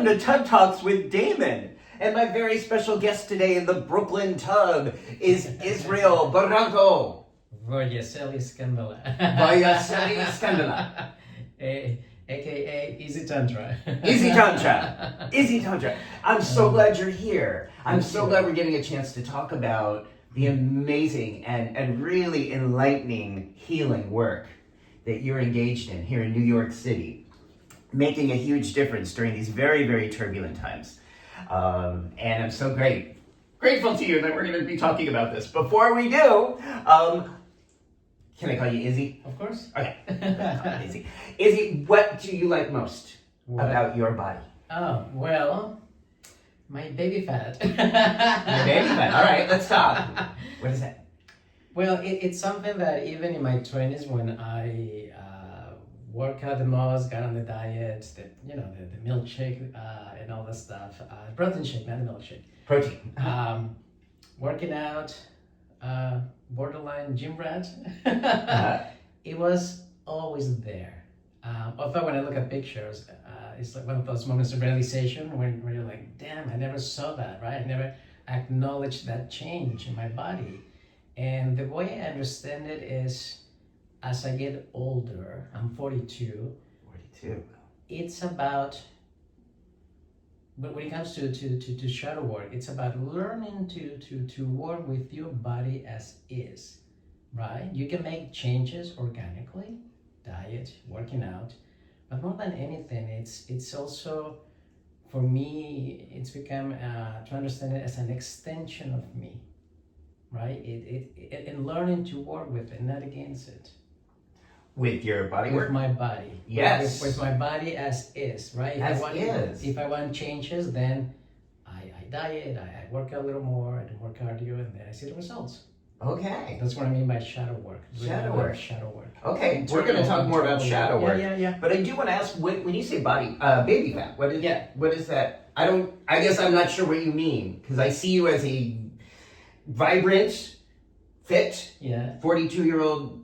Welcome to Tub Talks with Damon. And my very special guest today in the Brooklyn Tub is Israel Barranco. Voyaseli Scandala. Voyaseli Scandala. AKA Izzy Tantra. Izzy Tantra. Izzy Tantra. I'm so glad you're here. I'm so glad we're getting a chance to talk about the amazing and really enlightening healing work that you're engaged in here in New York City, making a huge difference during these very, very turbulent times. And I'm so grateful to you that we're going to be talking about this. Before we do, can I call you Izzy? Of course. Okay. Izzy. Izzy, what do you like most about your body? Oh, well, my baby fat. Your baby fat. All right, let's talk. What is that? Well, it's something that even in my 20s when I work out the most, got on the diet, the milkshake and all that stuff. Protein shake, not the milkshake. Protein. Working out, borderline gym rat. It was always there. Although when I look at pictures, it's like one of those moments of realization where you're like, damn, I never saw that, right? I never acknowledged that change in my body. And the way I understand it is, as I get older, I'm 42. 42. It's about, but when it comes to shadow work, it's about learning to work with your body as is, right? You can make changes organically, diet, working out, but more than anything, it's also, for me, it's become to understand it as an extension of me, right? And learning to work with it, not against it. With your body work? With my body. Yes. With my body as is, right? If I want changes, then I diet, I work out a little more, I do more cardio, and then I see the results. Okay. That's what I mean by shadow work. Shadow work. Shadow work. Okay, we're going to talk more about shadow work. Yeah. But I do want to ask, when you say baby fat, what is that? I guess I'm not sure what you mean, because I see you as a vibrant, fit, 42-year-old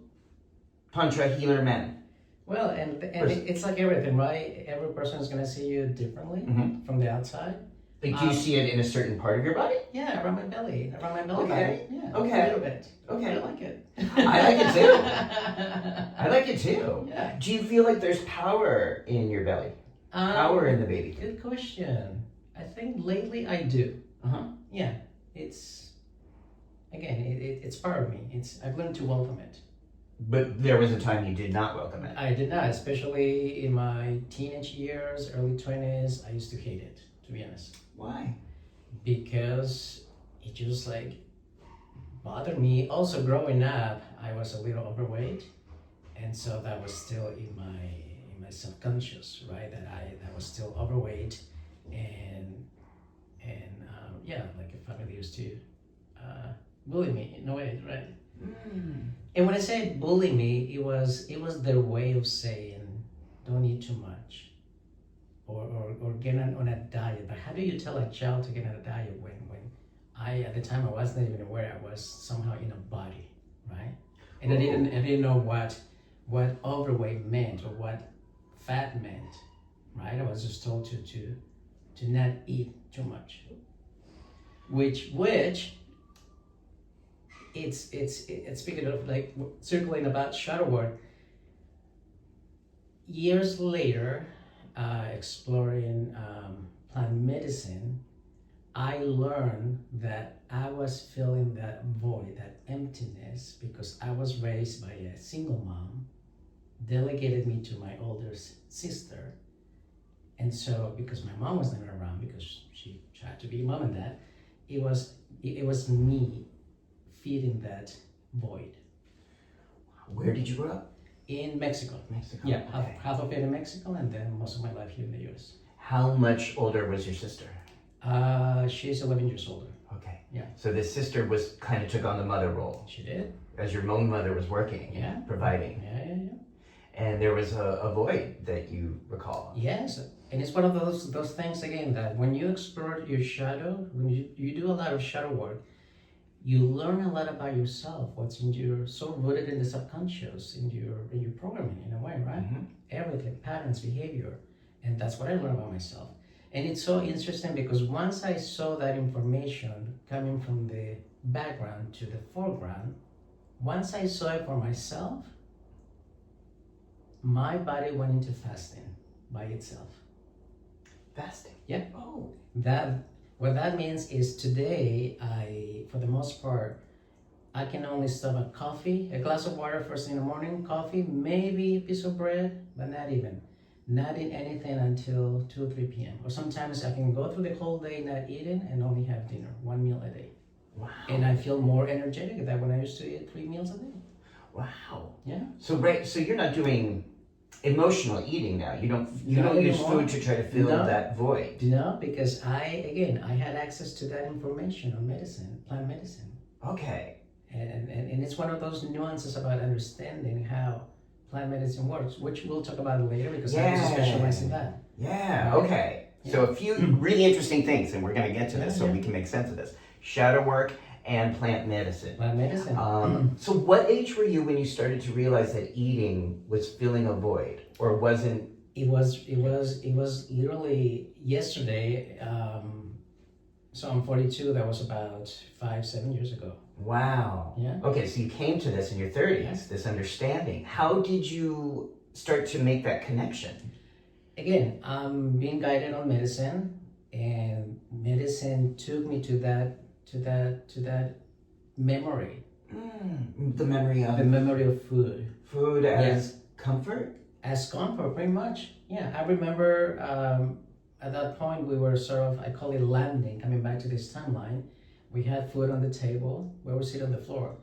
Tantra healer man. Well, and it's like everything, right? Every person is going to see you differently from the outside. Like, do you see it in a certain part of your body? Yeah, around my belly button. Yeah, okay. A little bit. Okay. I like it. I like it too. I like it too. Yeah. Do you feel like there's power in your belly? Power in the baby? Good question. I think lately I do. Yeah, it's part of me. I've learned to welcome it. But there was a time you did not welcome it. I did not, especially in my teenage years, early 20s. I used to hate it, to be honest. Why? Because it just bothered me. Also, growing up, I was a little overweight, and so that was still in my subconscious, right? That I was still overweight, and like a family used to bully me in a way, right? And when I say bully me, it was their way of saying, don't eat too much, or get on a diet. But how do you tell a child to get on a diet when at the time I wasn't even aware I was somehow in a body, right? And I didn't know what overweight meant or what fat meant, right? I was just told to not eat too much, which it's speaking of circling about shadow work. Years later, exploring plant medicine, I learned that I was feeling that void, that emptiness, because I was raised by a single mom, delegated me to my older sister, and so because my mom was never around, because she tried to be mom and dad, it was me feeding that void. Where did you grow up? In Mexico. Yeah, okay. half of it in Mexico, and then most of my life here in the US. How much older was your sister? She's 11 years older. Okay. Yeah. So this sister kind of took on the mother role. She did. As your own mother was working, providing. Yeah. And there was a void that you recall. Yes, and it's one of those things again that when you explore your shadow, when you do a lot of shadow work, you learn a lot about yourself, what's in your, so rooted in the subconscious, in your programming in a way, right? Everything, patterns, behavior. And that's what I learned about myself. And it's so interesting because once I saw that information coming from the background to the foreground, once I saw it for myself, my body went into fasting by itself. Fasting? Yeah. Oh. What that means is today, for the most part, I can only stop at coffee, a glass of water first thing in the morning, coffee, maybe a piece of bread, but not even. Not eat anything until 2 or 3 p.m. Or sometimes I can go through the whole day not eating and only have dinner, 1 meal a day. Wow. And I feel more energetic than when I used to eat 3 meals a day. Wow. Yeah. So you're not doing emotional eating now. You don't use anymore. food to try to fill No. that void. No, because I had access to that information on medicine, plant medicine. Okay. And it's one of those nuances about understanding how plant medicine works, which we'll talk about later because I also specialize in that. Yeah, Right? okay. Yeah. So a few really interesting things, and we're going to get to this so Yeah. we can make sense of this. Shadow work and plant medicine. Plant medicine. So what age were you when you started to realize that eating was filling a void, or wasn't? It was literally yesterday. So I'm 42. That was about 5-7 years ago. Wow. Yeah. Okay, so you came to this in your 30s, Yeah. this understanding. How did you start to make that connection? Again, I'm being guided on medicine, and medicine took me to that memory. The memory of The memory of food. food as comfort? As comfort, pretty much. Yeah, I remember at that point we were sort of, I call it landing, coming back to this timeline. We had food on the table where we sit on the floor.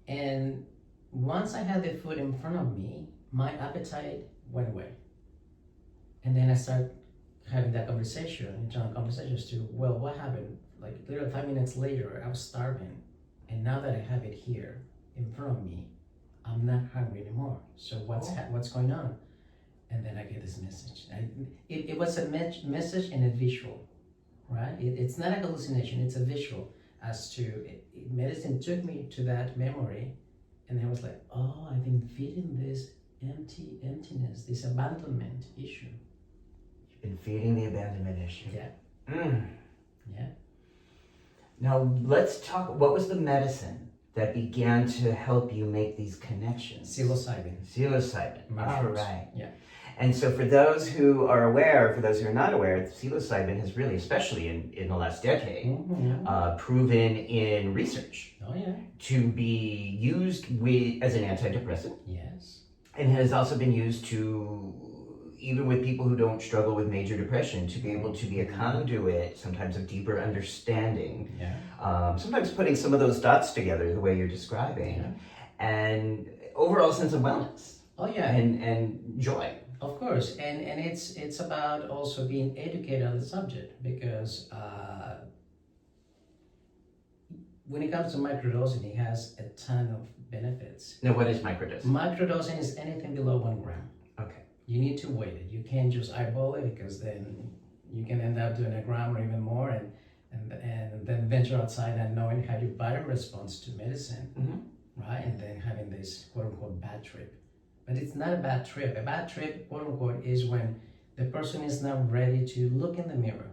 And once I had the food in front of me, my appetite went away. And then I started having that conversation, internal conversations to, well, what happened? Like literally 5 minutes later, I was starving. And now that I have it here in front of me, I'm not hungry anymore. So what's going on? And then I get this message. It was a message and a visual, right? It's not a hallucination, it's a visual as to, medicine took me to that memory, and I was like, oh, I've been feeding this emptiness, this abandonment issue. You've been feeding the abandonment issue. Yeah. Yeah. Now let's talk, what was the medicine that began to help you make these connections? Psilocybin. Psilocybin. All Mushrooms. right. Yeah. And so for those who are aware, for those who are not aware, psilocybin has really, especially in the last decade, Mm-hmm. proven in research Oh yeah. to be used as an antidepressant, Yes. and has also been used to, even with people who don't struggle with major depression, to be able to be a conduit sometimes of deeper understanding, Yeah. sometimes putting some of those dots together the way you're describing, Yeah. and overall sense of wellness Oh yeah. and joy. Of course, and it's about also being educated on the subject, because when it comes to microdosing, it has a ton of benefits. Now, what is microdosing? Microdosing is anything below 1 gram. Okay. You need to weigh it. You can't just eyeball it, because then you can end up doing 1 gram or even more, and then venture outside and knowing how your body responds to medicine, right? And then having this quote unquote bad trip. But it's not a bad trip. A bad trip, quote unquote, is when the person is not ready to look in the mirror,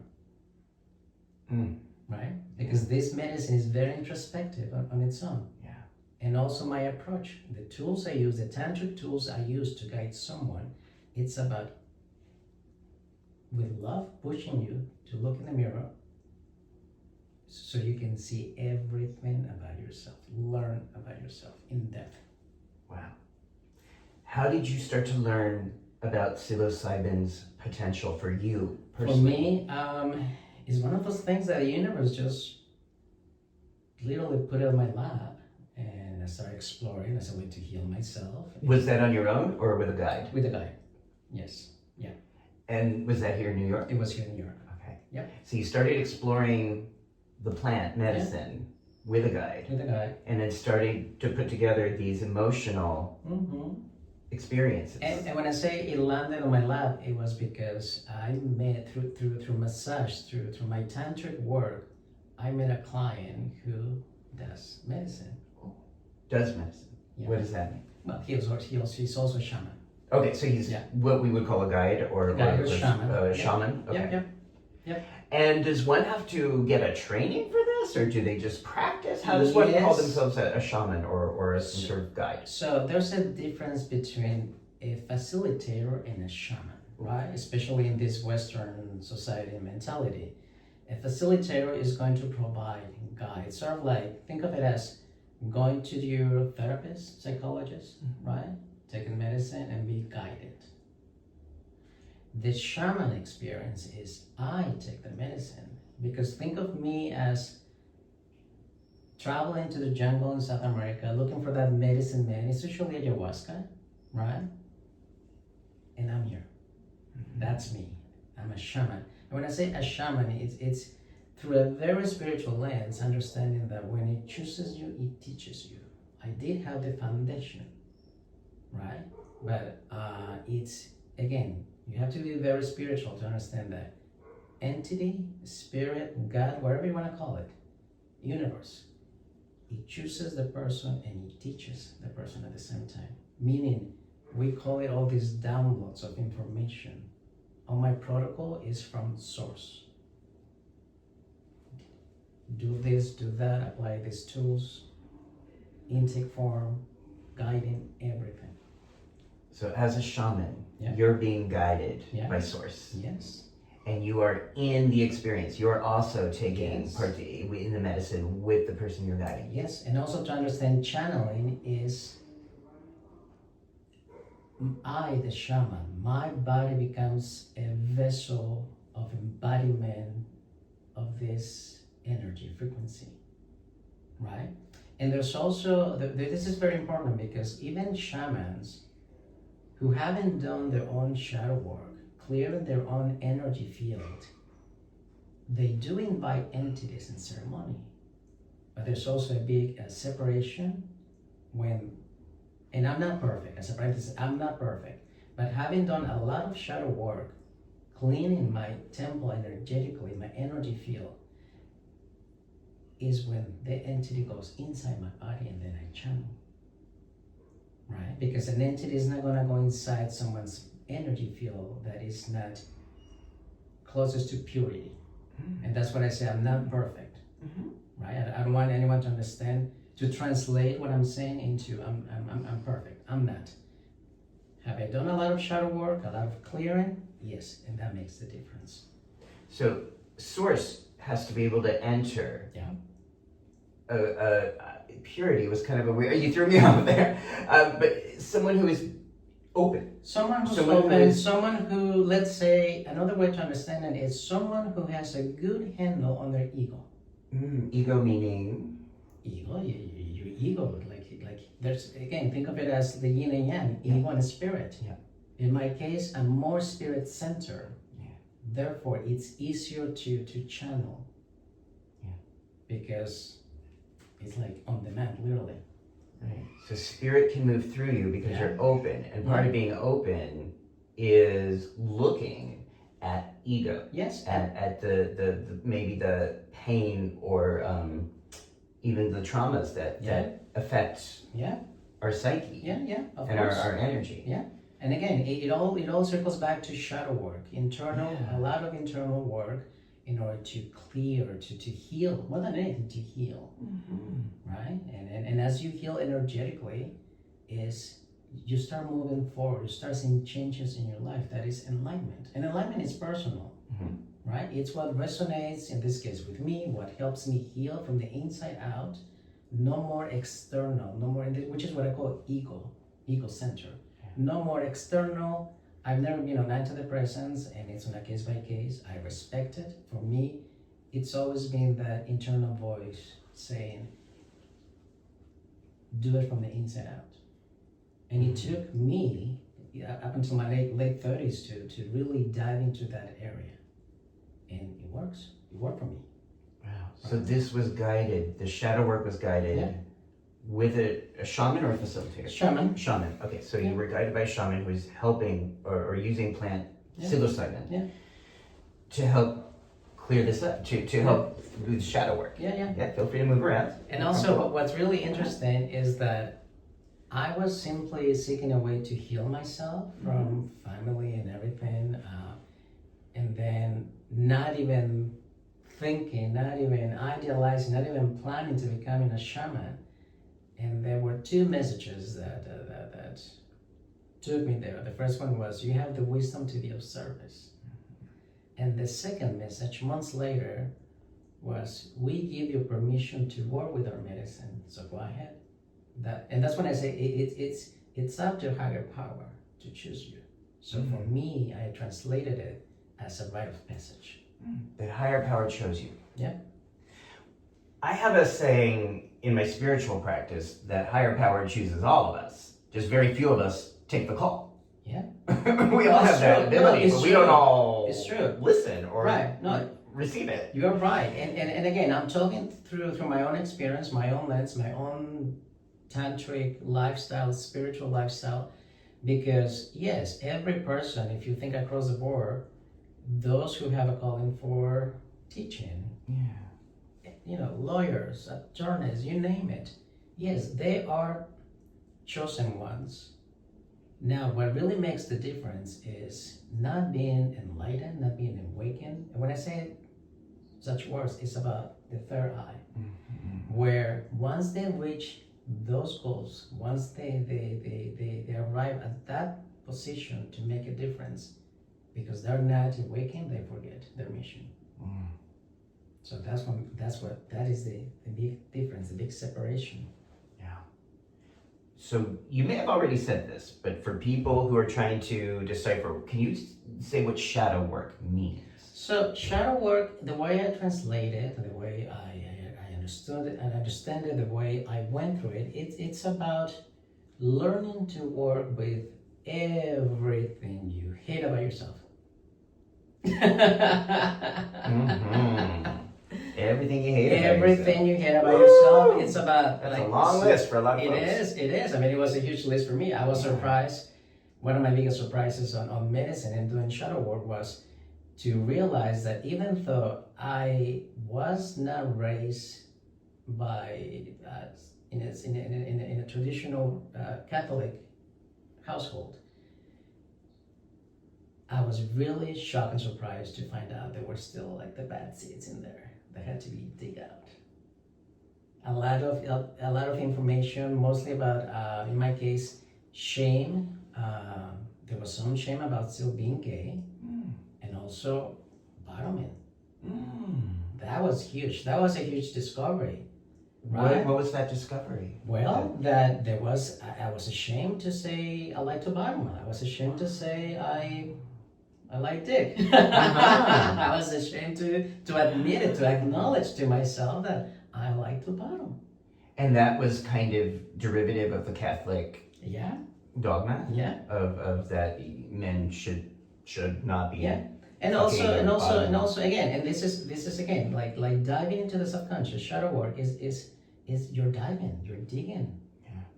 right? Because this medicine is very introspective on its own. Yeah. And also my approach, the tools I use, the tantric tools I use to guide someone, it's about, with love, pushing you to look in the mirror so you can see everything about yourself, learn about yourself in depth. Wow. How did you start to learn about psilocybin's potential for you personally? For me, it's one of those things that the universe just literally put it on my lap, and I started exploring as a way to heal myself. Was that on your own or with a guide? With a guide, yes. Yeah. And was that here in New York? It was here in New York. Okay. Yep. So you started exploring the plant medicine with a guide, With a guide. and then starting to put together these emotional experiences. And when I say it landed on my lap, it was because I met through massage, through my tantric work, I met a client who does medicine. Does medicine? Yeah. What does that mean? Well, he's also a shaman. Okay, so he's what we would call a guide or a shaman. Shaman. Okay. Yep. And does one have to get a training for this, or do they just practice? How does one call themselves a shaman or some sort of guide? So there's a difference between a facilitator and a shaman, right? Especially in this Western society mentality. A facilitator is going to provide guides, sort of like, think of it as going to your therapist, psychologist, right? Taking medicine and be guided. The shaman experience is I take the medicine, because think of me as traveling to the jungle in South America looking for that medicine man. It's usually ayahuasca, right? And I'm here. That's me. I'm a shaman. And when I say a shaman, it's through a very spiritual lens, understanding that when it chooses you, it teaches you. I did have the foundation, right? But it's, again, you have to be very spiritual to understand that entity, spirit, God, whatever you want to call it, universe, it chooses the person and it teaches the person at the same time. Meaning, we call it all these downloads of information. All my protocol is from source. Do this, do that, apply these tools, intake form, guiding, everything. So as a shaman, you're being guided by source. Yes. And you are in the experience. You're also taking part in the medicine with the person you're guiding. Yes, and also to understand channeling is I, the shaman, my body becomes a vessel of embodiment of this energy frequency, right? And there's also, this is very important, because even shamans who haven't done their own shadow work, clearing their own energy field, they do invite entities in ceremony. But there's also a big separation when, and I'm not perfect, as a practice, I'm not perfect, but having done a lot of shadow work, cleaning my temple energetically, my energy field, is when the entity goes inside my body and then I channel. Right? Because an entity is not going to go inside someone's energy field that is not closest to purity. And that's what I say, I'm not perfect. Right? I don't want anyone to understand, to translate what I'm saying into I'm perfect. I'm not. Have I done a lot of shadow work, a lot of clearing? Yes, and that makes the difference. So source has to be able to enter. Purity was kind of a weird, you threw me off there. But someone who is open. Someone who's open, someone who, let's say, another way to understand it is someone who has a good handle on their ego. Ego meaning? Ego, your ego, like there's, again, think of it as the yin and yang, ego and spirit. In my case, I'm more spirit-centered. Therefore, it's easier to channel. Because it's like on demand, literally. Right. So spirit can move through you because you're open, and part of being open is looking at ego. Yes. At the maybe the pain or even the traumas that affect our psyche. Of and course. our energy. And again, it all circles back to shadow work, internal, a lot of internal work in order to clear, to heal, more than anything, to heal, right? And as you heal energetically, is you start moving forward, you start seeing changes in your life. That is enlightenment. And enlightenment is personal, right? It's what resonates, in this case, with me, what helps me heal from the inside out. No more external, no more, which is what I call ego center. No more external. I've never been on antidepressants, and it's on a case by case. I respect it. For me, it's always been that internal voice saying, do it from the inside out. And it took me up until my late 30s to really dive into that area. And it works. It worked for me. Wow. So this was guided, the shadow work was guided with a shaman or a facilitator? Shaman. Okay, so you were guided by a shaman who's helping or using plant psilocybin to help clear this up, to help do the shadow work. Yeah, feel free to move around. And also, what's really interesting is that I was simply seeking a way to heal myself from family and everything, and then not even thinking, not even idealizing, not even planning to becoming a shaman. And there were two messages that took me there. The first one was, you have the wisdom to be of service. And the second message, months later, was, we give you permission to work with our medicine, so go ahead. That's when I say it's up to higher power to choose you. So for me, I translated it as a rite of passage. That higher power chose you. Yeah. I have a saying in my spiritual practice that higher power chooses all of us. Just very few of us take the call. Yeah. We all have that ability, but we don't all listen or receive it. You're right. And again, I'm talking through my own experience, my own lens, my own tantric lifestyle, spiritual lifestyle, because yes, every person, if you think across the board, those who have a calling for teaching, lawyers, attorneys, you name it, yes, they are chosen ones. Now, what really makes the difference is not being enlightened, not being awakened. And when I say such words, it's about the third eye, where once they reach those goals, once they arrive at that position to make a difference, because they're not awakened, they forget their mission. So that is the big difference, the big separation. Yeah. So you may have already said this, but for people who are trying to decipher, can you say what shadow work means? So shadow work, the way I translate it, the way I understood it and understand it, the way I went through it, it's about learning to work with everything you hate about yourself. Everything you hate about everything you hate about yourself. It's about that's a long list for a lot of folks. It is. I mean, it was a huge list for me. I was surprised. One of my biggest surprises on medicine and doing shadow work was to realize that even though I was not raised by in a traditional Catholic household, I was really shocked and surprised to find out there were still like the bad seeds in there that had to be dig out. A lot of information, mostly about, in my case, shame. There was some shame about still being gay, and also bottoming. That was huge. That was a huge discovery. Right? What was that discovery? Well, that there was, I was ashamed to say I like to bottom. I was ashamed to say I like dick. I was ashamed to admit it, to acknowledge to myself that I like to bottom. And that was kind of derivative of the Catholic dogma? Yeah. Of that men should not be. Yeah. And also again, and this is again like diving into the subconscious. Shadow work is you're diving, you're digging,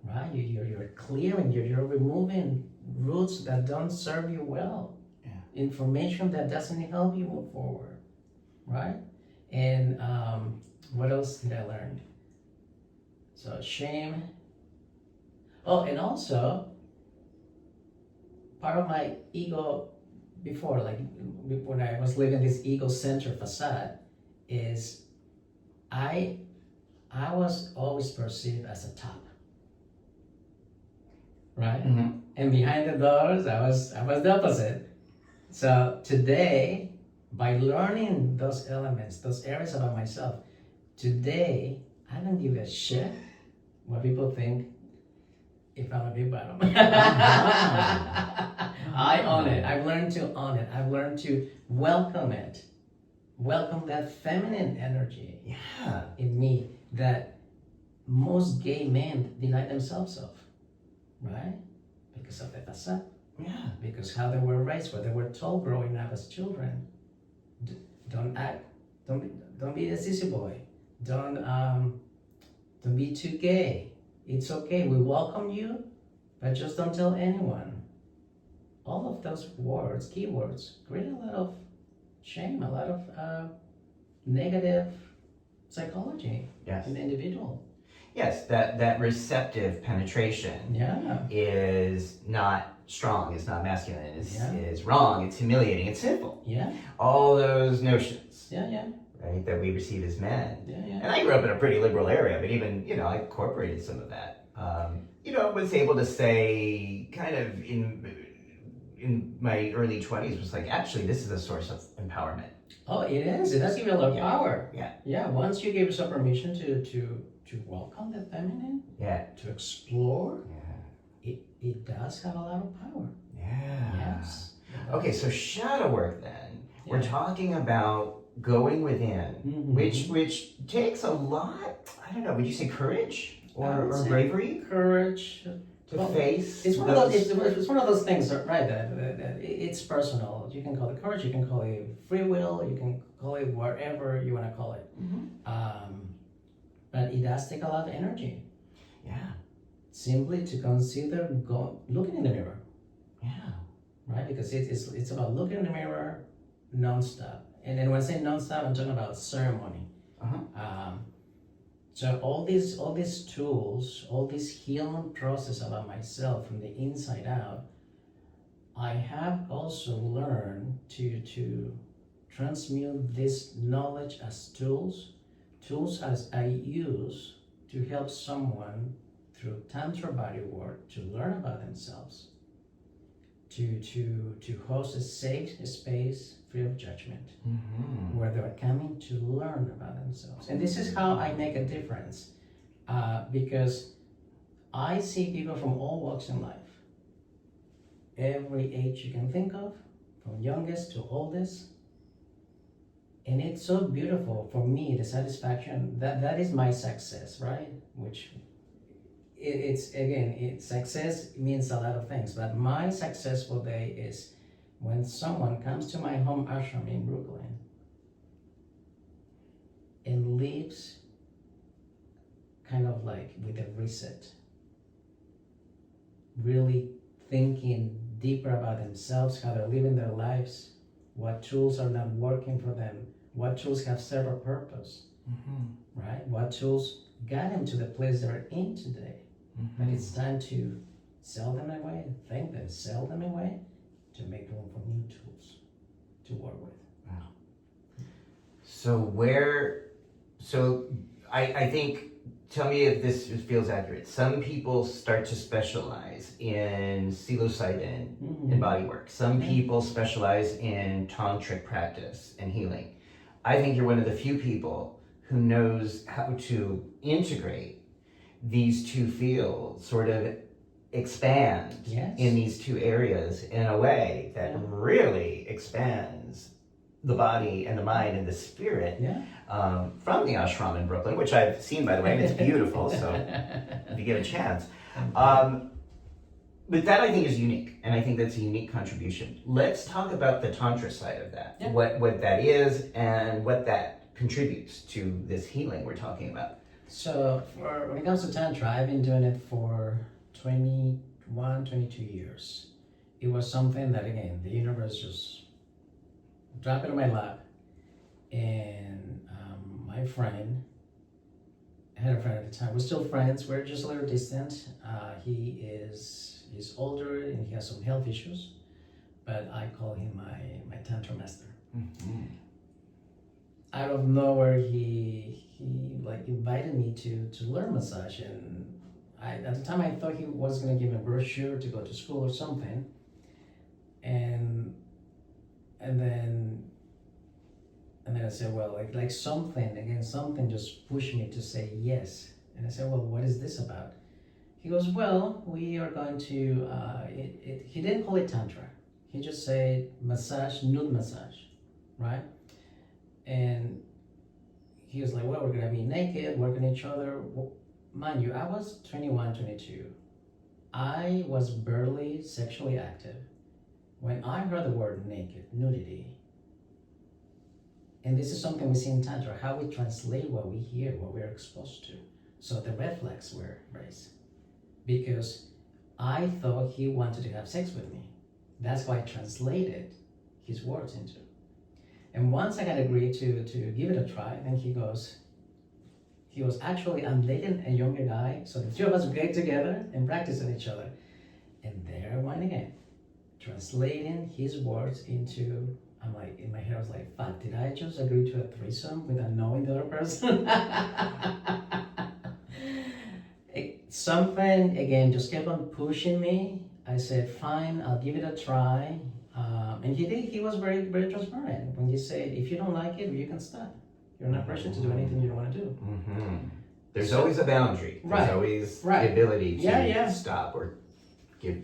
right? You're clearing, you're removing roots that don't serve you well, information that doesn't help you move forward, right? And what else did I learn? So shame. Oh, and also part of my ego before, like when I was living this ego-centered facade, is I was always perceived as a top, right? And behind the doors, I was the opposite. So today, by learning those elements, those areas about myself, today I don't give a shit what people think if I'm a big bottom. I own it. I've learned to own it. I've learned to welcome it. Welcome that feminine energy in me that most gay men deny themselves of, right? Because of the facade. Yeah. Because how they were raised, what they were told growing up as children. Don't act. Don't be a sissy boy. Don't be too gay. It's okay. We welcome you, but just don't tell anyone. All of those words, keywords, create a lot of shame, a lot of negative psychology in the individual. Yes, that receptive penetration Yeah. is not strong, it's not masculine, Yeah. is wrong, it's humiliating, it's sinful. Yeah. All those notions, Yeah. right, that we receive as men. Yeah. And I grew up in a pretty liberal area, but even, I incorporated some of that. Was able to say kind of in my early 20s was like, actually, this is a source of empowerment. Oh, it is. It does give you a lot of power. Yeah. Yeah. Once you give yourself permission to welcome the feminine, to explore, it does have a lot of power. Yeah. Yes. Okay, so shadow work then. We're talking about going within, which takes a lot, I don't know, would you say courage or bravery? Courage. To face. It's one of those. It's one of those things, right? That it's personal. You can call it courage. You can call it free will. You can call it whatever you want to call it. But it does take a lot of energy. Yeah. Simply to consider looking in the mirror. Yeah. Right, because it's about looking in the mirror nonstop. And then when I say nonstop, I'm talking about ceremony. So all these tools, all this healing process about myself from the inside out, I have also learned to transmute this knowledge as tools as I use to help someone through Tantra body work to learn about themselves, to host a safe space free of judgment, where they're coming to learn about themselves. And this is how I make a difference, because I see people from all walks in life, every age you can think of, from youngest to oldest. And it's so beautiful for me, the satisfaction, that is my success, right? Which success means a lot of things, but my successful day is when someone comes to my home ashram in Brooklyn and leaves kind of like with a reset, really thinking deeper about themselves, how they're living their lives, what tools are not working for them, what tools have served a purpose, right? What tools got them to the place they're in today. But it's time to sell them away, thank them, sell them away, to make room for new tools to work with. Wow. So I think, tell me if this feels accurate. Some people start to specialize in psilocybin and body work. Some people specialize in tantric practice and healing. I think you're one of the few people who knows how to integrate these two fields, sort of expand in these two areas in a way that really expands the body and the mind and the spirit from the ashram in Brooklyn, which I've seen, by the way, and it's beautiful, so if you get a chance. But that I think is unique, and I think that's a unique contribution. Let's talk about the Tantra side of that, what that is and what that contributes to this healing we're talking about. So when it comes to Tantra, I've been doing it for 21, 22 years. It was something that, again, the universe just dropped it in my lap. And my friend, I had a friend at the time, we're still friends, we're just a little distant. He's older and he has some health issues, but I call him my Tantra master. Out of nowhere, he like invited me to learn massage, and at the time I thought he was going to give me a brochure to go to school or something, and then I said, well, like something just pushed me to say yes. And I said, well, what is this about? He goes, well, we are going to he didn't call it Tantra, he just said massage, nude massage, right? And he was like, well, we're gonna be naked, working each other. Well, mind you, I was 21, 22. I was barely sexually active when I heard the word naked, nudity. And this is something we see in Tantra, how we translate what we hear, what we're exposed to. So the red flags were raised. Because I thought he wanted to have sex with me. That's why I translated his words into. And once I got agreed to give it a try, then he He was actually, I'm dating a younger guy, so the two of us get together and practice on each other. And there I went again, translating his words into, I'm like, in my head I was like, fuck, did I just agree to a threesome without knowing the other person? Something, again, just kept on pushing me. I said, fine, I'll give it a try. And he did, he was very, very transparent. When he said, if you don't like it, you can stop. You're not pressured to do anything you don't want to do. Mm-hmm. There's always a boundary. There's always the ability to stop or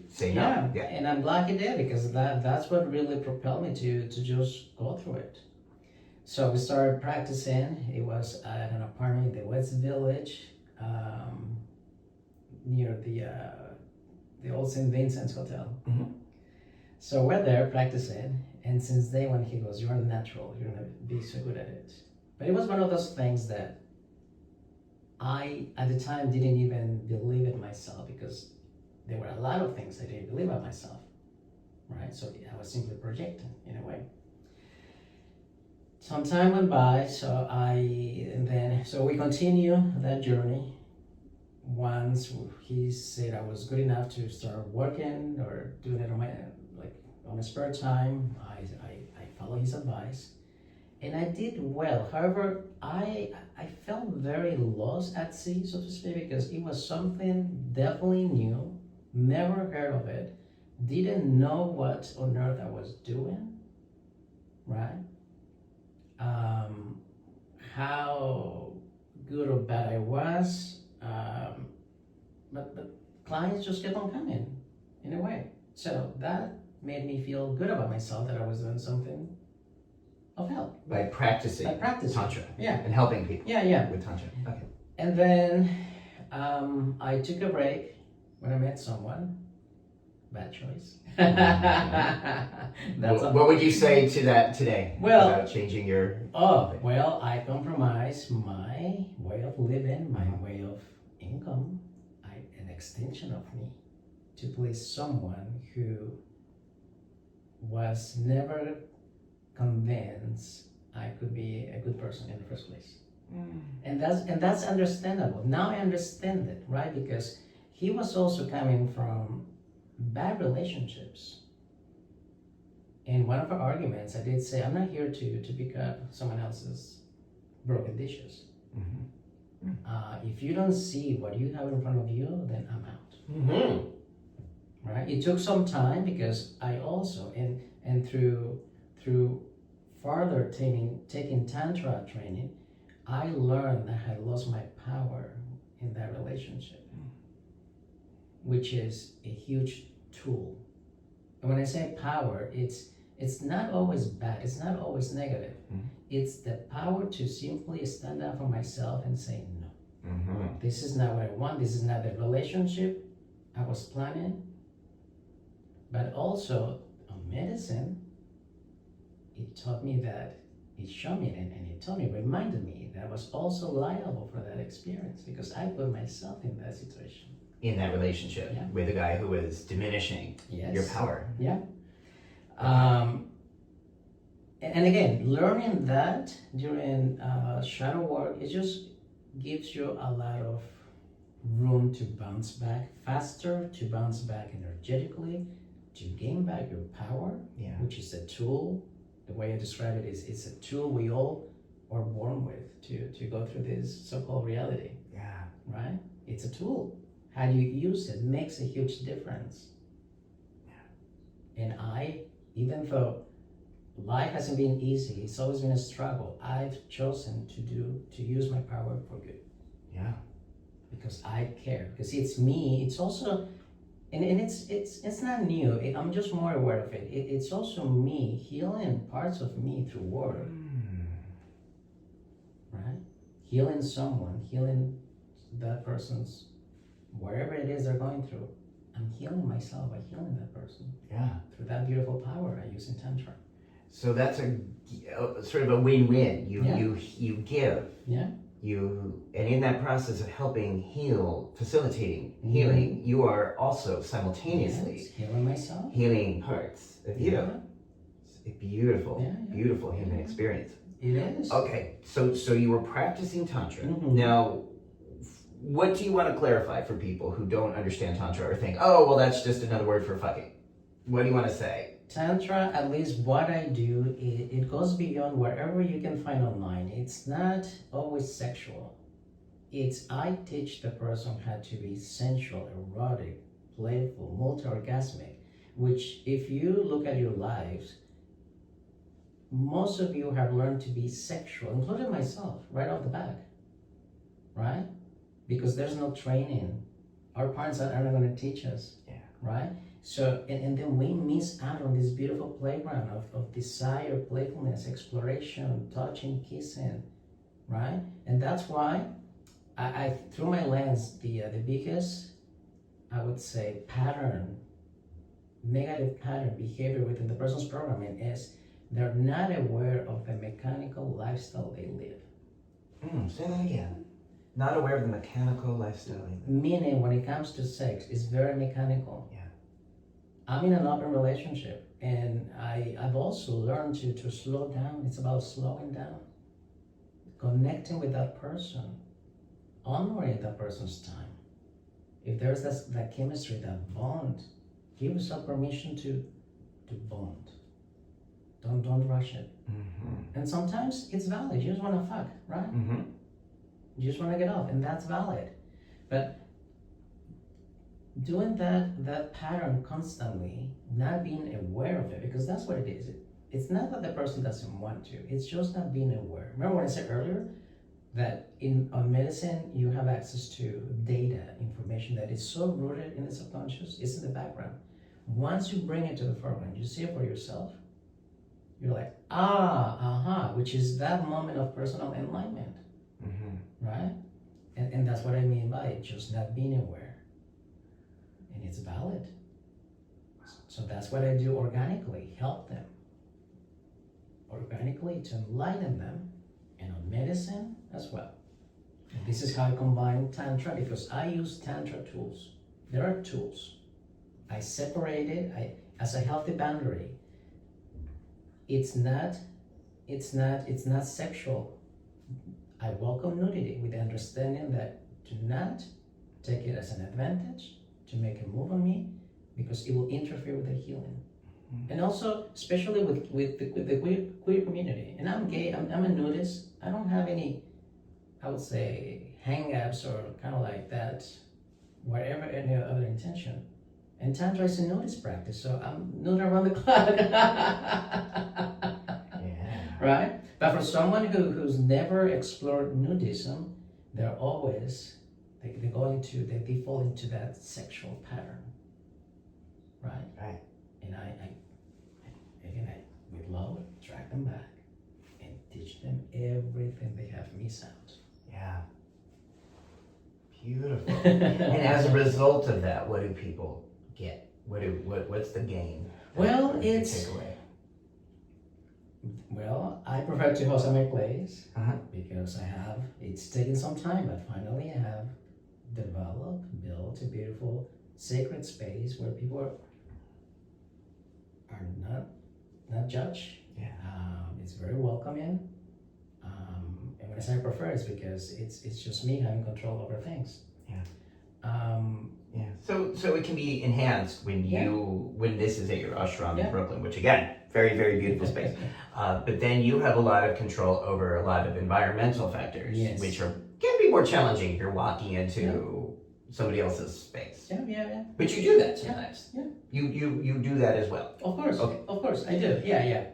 say no. Yeah, and I'm glad he did, because that's what really propelled me to just go through it. So we started practicing. It was at an apartment in the West Village, near the old St. Vincent's Hotel. Mm-hmm. So we're there practicing, and since day one he goes, you're natural, you're gonna be so good at it. But it was one of those things that I, at the time, didn't even believe it myself, because there were a lot of things I didn't believe about myself, right? So I was simply projecting in a way. Some time went by, so we continue that journey. Once he said I was good enough to start working or doing it on my spare time, I followed his advice, and I did well. However, I felt very lost at sea, so to speak, because it was something definitely new, never heard of it, didn't know what on earth I was doing, right? How good or bad I was, but clients just kept on coming in a way. So that made me feel good about myself, that I was doing something of help. By practicing Tantra. Yeah. And helping people. Yeah. With Tantra. Okay. And then I took a break when I met someone. Bad choice. What would you say to that today? Well, about changing your... Well, I compromised my way of living, my way of income, an extension of me, to please someone who was never convinced I could be a good person in the first place. And that's understandable. Now I understand it, right? Because he was also coming from bad relationships. In one of our arguments, I did say, I'm not here to pick up someone else's broken dishes. If you don't see what you have in front of you, then I'm out. Right? It took some time, because I also, and through further taking Tantra training, I learned that I had lost my power in that relationship, which is a huge tool. And when I say power, it's not always bad, it's not always negative. It's the power to simply stand up for myself and say no. This is not what I want, this is not the relationship I was planning. But also on medicine, it taught me that, it showed me and it told me, reminded me that I was also liable for that experience, because I put myself in that situation. In that relationship with a guy who was diminishing your power. Yeah. And again, learning that during shadow work, it just gives you a lot of room to bounce back faster, to bounce back energetically, to gain back your power, which is a tool. The way I describe it is, it's a tool we all are born with to go through this so-called reality. Right? It's a tool. How you use it makes a huge difference. And even though life hasn't been easy, it's always been a struggle, I've chosen to use my power for good. Because I care. Because it's me. It's also, and it's not new. I'm just more aware of it. It's also me healing parts of me through work. Right? Healing someone, healing that person's, wherever it is they're going through. I'm healing myself by healing that person. Through that beautiful power I use in Tantra. So that's a sort of a win-win. You give. And in that process of helping heal, facilitating healing, you are also simultaneously healing myself, healing parts of you. It's a beautiful, beautiful human experience. It is. Okay, so you were practicing Tantra. Mhm. Now, what do you want to clarify for people who don't understand Tantra or think, oh, well, that's just another word for fucking? What do you want to say? Tantra, at least what I do, it goes beyond wherever you can find online. It's not always sexual. I teach the person how to be sensual, erotic, playful, multi-orgasmic, which if you look at your lives, most of you have learned to be sexual, including myself, right off the bat, right? Because there's no training. Our parents are not going to teach us, right? So, and then we miss out on this beautiful playground of desire, playfulness, exploration, touching, kissing, right? And that's why I through my lens, the biggest, I would say, negative pattern behavior within the person's programming is they're not aware of the mechanical lifestyle they live. Say that again. Not aware of the mechanical lifestyle. Meaning, when it comes to sex, it's very mechanical. Yeah. I'm in an open relationship, and I've also learned to slow down. It's about slowing down, connecting with that person, honoring that person's time. If there's that chemistry, that bond, give yourself permission to bond. Don't rush it. Mm-hmm. And sometimes it's valid. You just want to fuck, right? Mm-hmm. You just want to get off, and that's valid. But doing that pattern constantly, not being aware of it, because that's what it is. It's not that the person doesn't want to. It's just not being aware. Remember what I said earlier? That on medicine, you have access to data, information that is so rooted in the subconscious, it's in the background. Once you bring it to the foreground, you see it for yourself, you're like, which is that moment of personal enlightenment, right? And that's what I mean by just not being aware. And it's valid. So that's what I do organically, help them. Organically to enlighten them, and on medicine as well. And this is how I combine Tantra, because I use Tantra tools. There are tools. I separate it as a healthy boundary. It's not sexual. I welcome nudity with the understanding that do not take it as an advantage to make a move on me, because it will interfere with the healing. And also, especially with the queer community. And I'm gay, I'm a nudist. I don't have any, I would say, hang-ups or kind of like that, whatever any other intention. And Tantra is a nudist practice, so I'm nude around the clock. Right? But for someone who's never explored nudism, they default into that sexual pattern. Right? Right. And I with love, drag them back and teach them everything they have missed out. Yeah. Beautiful. And as a result of that, what do people get? What's the gain? Well, What it's takeaway? Well, I prefer to host at my place because it's taken some time, but finally I have built a beautiful sacred space where people are not judged. Yeah. It's very welcoming. And when I say I prefer, it's because it's just me having control over things. Yeah. Yeah. So it can be enhanced when this is at your ashram in Brooklyn, which again, very, very beautiful space. But then you have a lot of control over a lot of environmental factors, which can be more challenging if you're walking into somebody else's space. Yeah. But you do that sometimes. Yeah. You do that as well. Of course. Okay. Of course, I do. Yeah.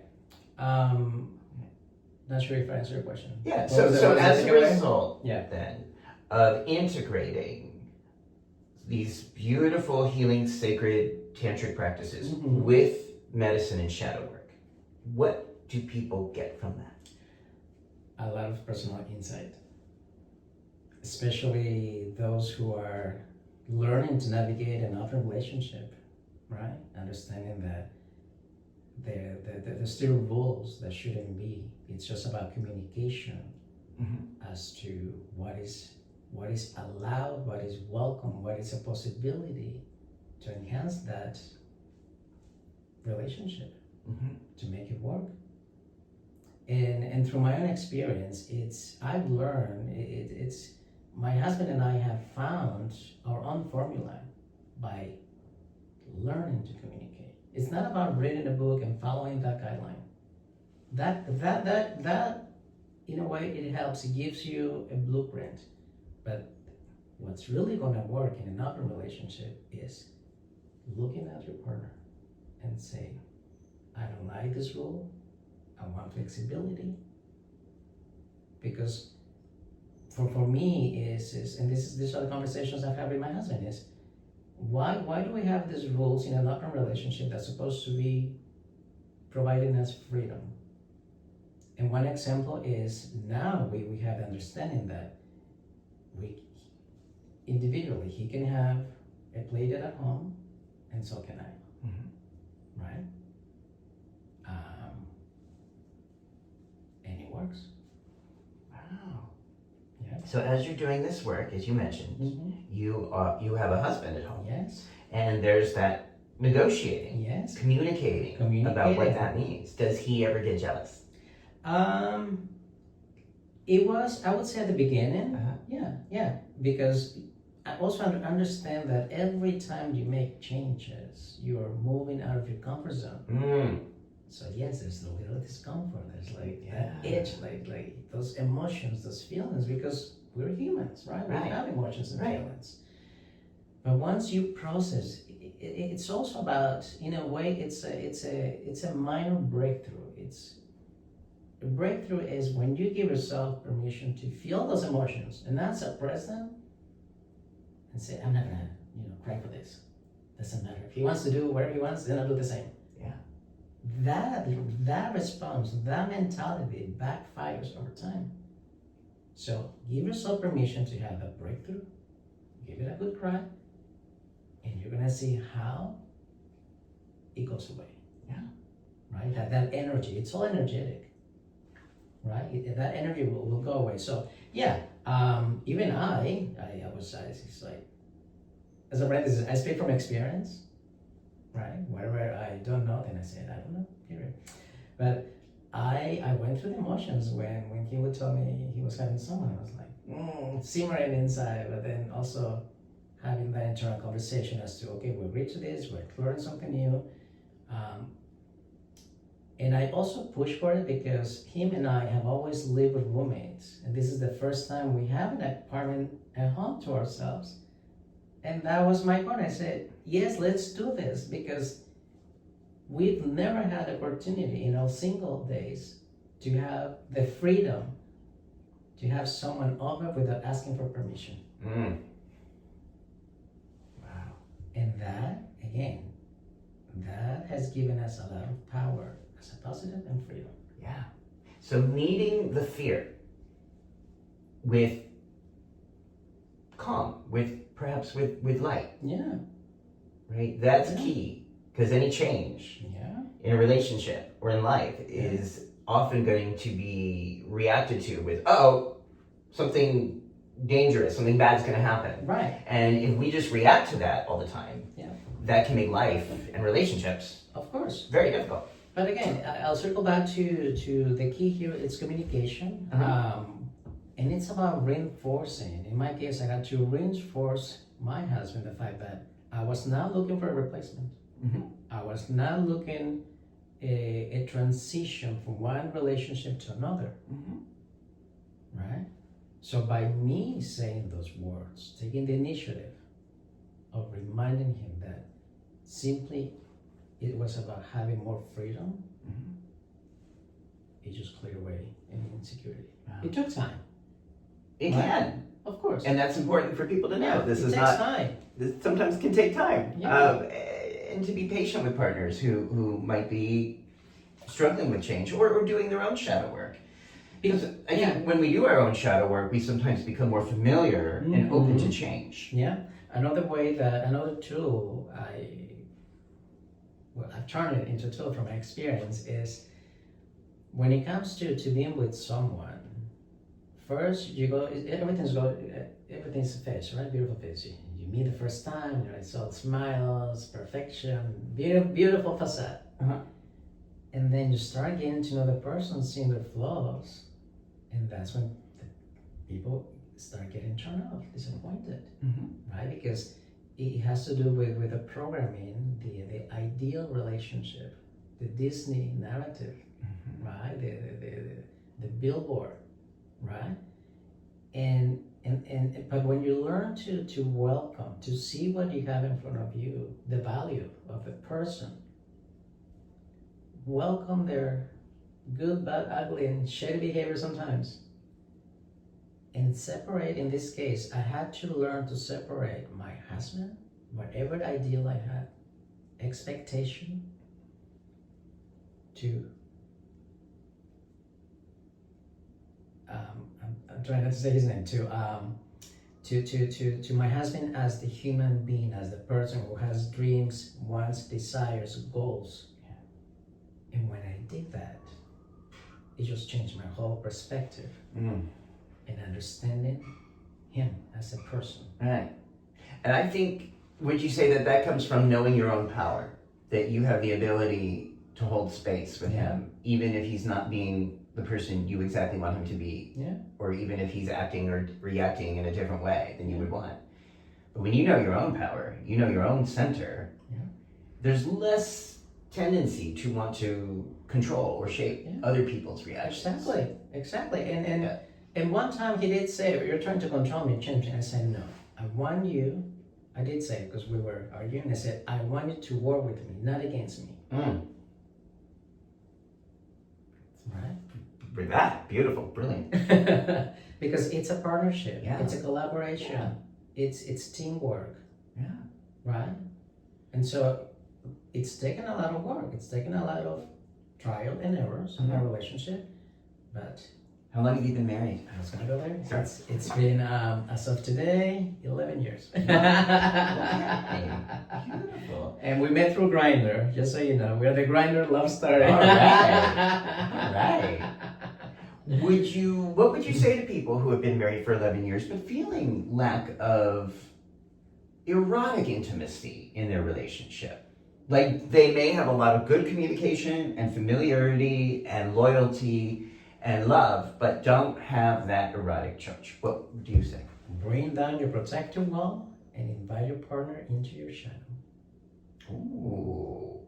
Not sure if I answered your question. Yeah. So as a result, then of integrating these beautiful healing, sacred tantric practices with medicine and shadow work, what do people get from that? A lot of personal insight, especially those who are learning to navigate an open relationship, right? Understanding that there's still rules that shouldn't be. It's just about communication as to what is allowed, what is welcome, what is a possibility to enhance that relationship, to make it work. And through my own experience, I've learned it's my husband and I have found our own formula by learning to communicate. It's not about reading a book and following that guideline. That in a way it helps, it gives you a blueprint. But what's really gonna work in an open relationship is looking at your partner and saying, I don't like this rule, I want flexibility. Because for me is and these are the conversations I've had with my husband is why do we have these rules in an open relationship that's supposed to be providing us freedom? And one example is now we have the understanding that we individually, he can have a play date at home and so can I. Mm-hmm. Right? And it works. Wow. Yeah. So as you're doing this work, as you mentioned, Mm-hmm. you have a husband at home. Yes. And there's that negotiating, Yes. communicating about what that means. Does he ever get jealous? It was, I would say at the beginning, Uh-huh. yeah, because I also understand that every time you make changes, you're moving out of your comfort zone. Mm. So yes, there's a little discomfort. There's like that Yeah. itch, like those emotions, those feelings, because we're humans, right? Right. We have emotions and Right. feelings. But once you process, it's also about, in a way, it's a minor breakthrough. A breakthrough is when you give yourself permission to feel those emotions and not suppress them and say, I'm not gonna, cry for this. Doesn't matter. If he wants to do whatever he wants, then I'll do the same. Yeah. That response, that mentality backfires over time. So give yourself permission to have a breakthrough, give it a good cry, and you're gonna see how it goes away. Yeah. Right? That energy, it's all energetic. Right? That energy will go away. So yeah, even it's like, as a parenthesis, I speak from experience, right? Wherever I don't know, then I say, I don't know, period. But I went through the emotions when he would tell me he was having someone. I was like, simmering inside, but then also having that internal conversation as to, okay, we agreed to this, we're exploring something new. And I also push for it because him and I have always lived with roommates. And this is the first time we have an apartment at home to ourselves. And that was my point. I said, yes, let's do this because we've never had the opportunity in our single days to have the freedom to have someone over without asking for permission. Mm. Wow. And that, again, that has given us a lot of power as a positive and freedom. Yeah. So meeting the fear with calm, perhaps with light. Yeah. Right? That's Yeah. key. Because any change Yeah. in a relationship or in life is often going to be reacted to with, something dangerous, something bad's going to happen. Right. And if we just react to that all the time, that can make life and relationships, of course, very difficult. But again, I'll circle back to the key here. It's communication, and it's about reinforcing. In my case, I got to reinforce my husband the fact that I was not looking for a replacement. Mm-hmm. I was not looking a transition from one relationship to another. Mm-hmm. Right? So by me saying those words, taking the initiative of reminding him that simply it was about having more freedom, it just cleared away any insecurity. Wow. It took time. It can. Of course. And that's important for people to know. This it is takes not time. This sometimes can take time. Yeah. And to be patient with partners who might be struggling with change or doing their own shadow work. Because I think when we do our own shadow work, we sometimes become more familiar and open to change. Yeah. Another tool I've turned it into a tool from my experience is when it comes to being with someone, first you go, everything's a face, right? Beautiful face. You meet the first time, it's all smiles, perfection, beautiful facade. Uh-huh. And then you start getting to know the person, seeing their flaws, and that's when the people start getting turned off, disappointed, right? Because it has to do with the programming, the ideal relationship, the Disney narrative, right? The billboard, right? And but when you learn to welcome, to see what you have in front of you, the value of the person, welcome their good, bad, ugly, and shady behavior sometimes, and separate. In this case, I had to learn to separate my husband, whatever ideal I had, expectation, to I'm trying not to say his name, to my husband as the human being, as the person who has dreams, wants, desires, goals. And when I did that, it just changed my whole perspective and understanding him as a person. Right. And I think, would you say that that comes from knowing your own power? That you have the ability to hold space with him, even if he's not being the person you exactly want him to be, or even if he's acting or reacting in a different way than you would want. But when you know your own power, you know your own center, there's less tendency to want to control or shape other people's reactions. Exactly. And one time he did say, "You're trying to control me, change me." I said, "No, I want you." I did say, because we were arguing, I said, "I want you to work with me, not against me." Right? That beautiful, brilliant. Because it's a partnership. Yeah. It's a collaboration. Yeah. It's teamwork. Yeah. Right? And so it's taken a lot of work. It's taken a lot of trial and errors in our relationship. But how long have you been married? I was gonna go there. It's been as of today, 11 years. Beautiful. And we met through Grindr, just so you know. We're the Grindr love story. All right. What would you say to people who have been married for 11 years but feeling lack of erotic intimacy in their relationship? Like, they may have a lot of good communication and familiarity and loyalty and love, but don't have that erotic touch. What do you say? Bring down your protective wall and invite your partner into your shadow. Ooh.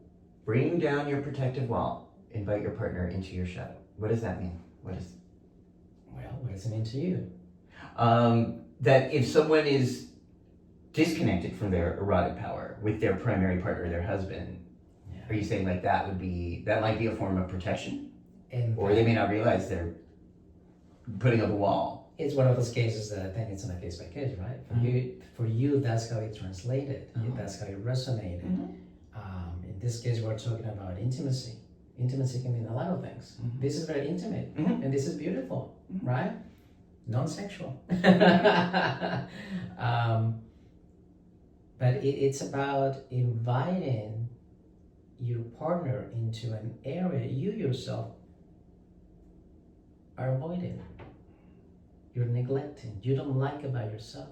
Bring down your protective wall. Invite your partner into your shadow. What does that mean? Well, what does it mean to you? That if someone is disconnected from their erotic power with their primary partner, their husband, are you saying like that might be a form of protection? Or they may not realize they're putting up a wall. It's one of those cases that I think it's on a case by case, right? For you, that's how it translated. That's how it resonated. In this case, we're talking about intimacy. Intimacy can mean a lot of things. This is very intimate, and this is beautiful, right? Non-sexual. But it's about inviting your partner into an area you yourself are avoiding. You're neglecting. You don't like about yourself.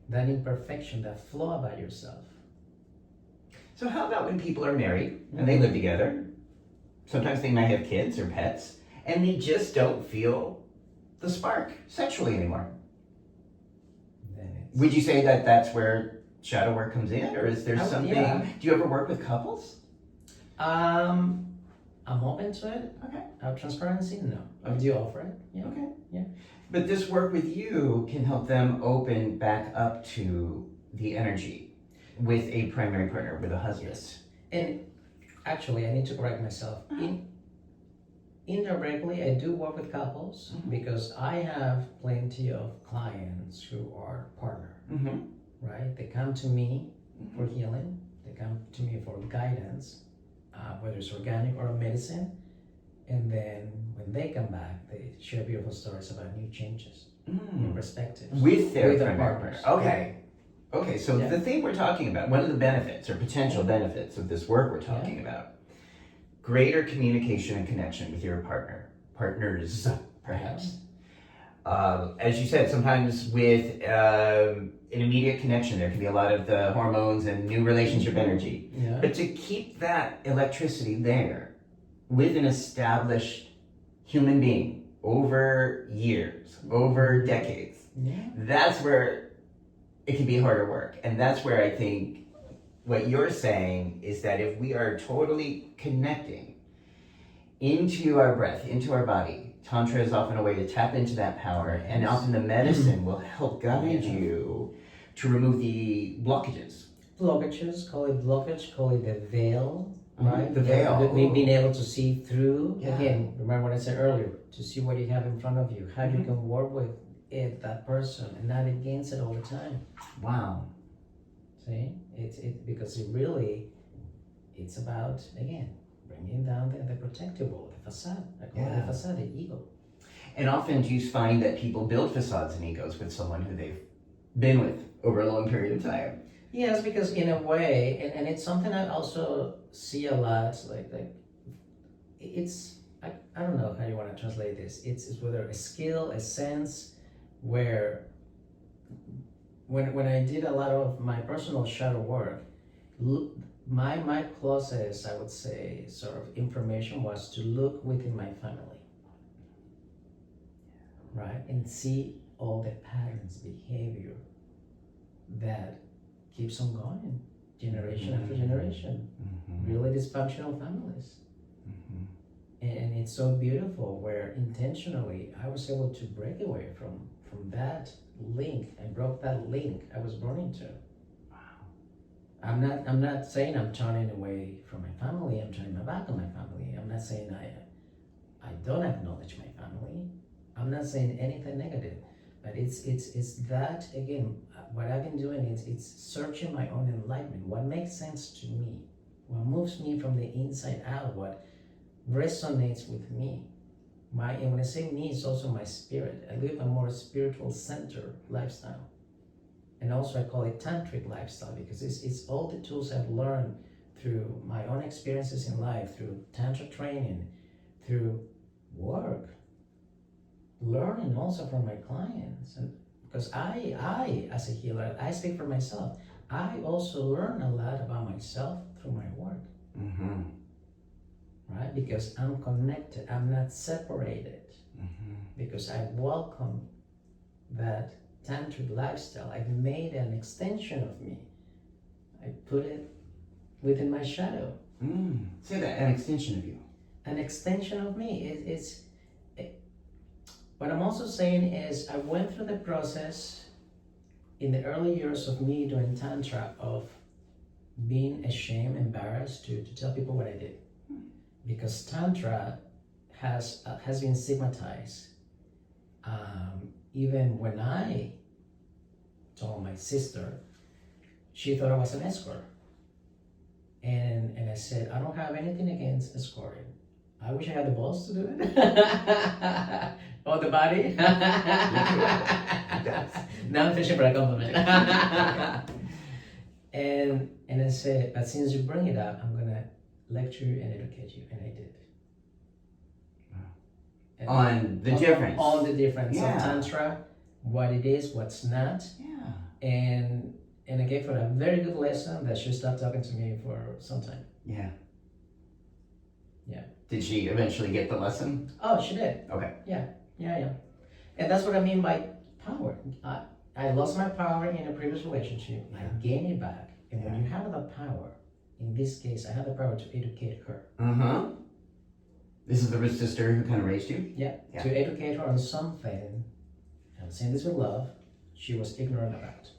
That imperfection, that flaw about yourself. So how about when people are married and they live together? Sometimes they might have kids or pets, and they just don't feel the spark sexually anymore. Would you say that that's where shadow work comes in, or is there something? Yeah. Do you ever work with couples? I'm open to it. Okay. Transparency? No. Okay. Do you offer it? Yeah. Okay. Yeah. But this work with you can help them open back up to the energy with a primary partner, with a husband. Yes. And actually, I need to correct myself. Indirectly, I do work with couples because I have plenty of clients who are partner, right? They come to me for healing. They come to me for guidance, whether it's organic or medicine. And then when they come back, they share beautiful stories about new changes, new perspectives. With their partners. Okay. Okay, so the thing we're talking about, one of the benefits or potential benefits of this work we're talking about, greater communication and connection with your partners, perhaps. As you said, sometimes with an immediate connection, there can be a lot of the hormones and new relationship energy. Yeah. But to keep that electricity there with an established human being over years, over decades, that's where it can be harder work. And that's where I think what you're saying is that if we are totally connecting into our breath, into our body, Tantra is often a way to tap into that power, and often the medicine will help guide you to remove the blockages. Blockages, call it blockage, call it the veil, right? The veil. Being able to see through. Yeah. Again, remember what I said earlier, to see what you have in front of you, how you can work with it, that person, and not against it all the time. Wow. See? It's because it's about, again, bringing down the protective wall, the facade. I call it the facade, the ego. And often do you find that people build facades and egos with someone who they've been with over a long period of time? Yes, because in a way, and it's something I also see a lot, like it's, I don't know how you want to translate this. It's whether a skill, a sense, where when I did a lot of my personal shadow work, my closest, I would say, sort of information was to look within my family, right, and see all the patterns, behavior that keeps on going, generation after generation. Really dysfunctional families. And it's so beautiful where intentionally I was able to break away from that link. I broke that link I was born into. I'm not saying I'm turning away from my family, I'm turning my back on my family. I'm not saying I don't acknowledge my family. I'm not saying anything negative. But it's that, again, what I've been doing is it's searching my own enlightenment. What makes sense to me? What moves me from the inside out? What resonates with me? And when I say me, it's also my spirit. I live a more spiritual center lifestyle. And also I call it tantric lifestyle because it's all the tools I've learned through my own experiences in life, through tantra training, through work, learning also from my clients. And because I as a healer, I speak for myself, I also learn a lot about myself through my work. Right? Because I'm connected, I'm not separated. Because I welcome that tantric lifestyle. I've made an extension of me. I put it within my shadow. Say that, an extension of you. An extension of me. What I'm also saying is I went through the process in the early years of me doing Tantra of being ashamed, embarrassed to tell people what I did. Because Tantra has been stigmatized. Even when I told my sister, she thought I was an escort. And I said, I don't have anything against escorting. I wish I had the balls to do it. Or the body. Now I'm fishing for a compliment. and I said, but since you bring it up, I'm gonna lecture you and educate you, and I did. And on the difference. On the difference of Tantra, what it is, what's not. And I gave her a very good lesson that she stopped talking to me for some time. Yeah. Did she eventually get the lesson? Oh, she did. Okay. Yeah. And that's what I mean by power. I lost my power in a previous relationship. I gained it back. And when you have the power, in this case, I had the power to educate her. This is the sister who kind of raised you? Yeah. To educate her on something, I'm saying this with love, she was ignorant about.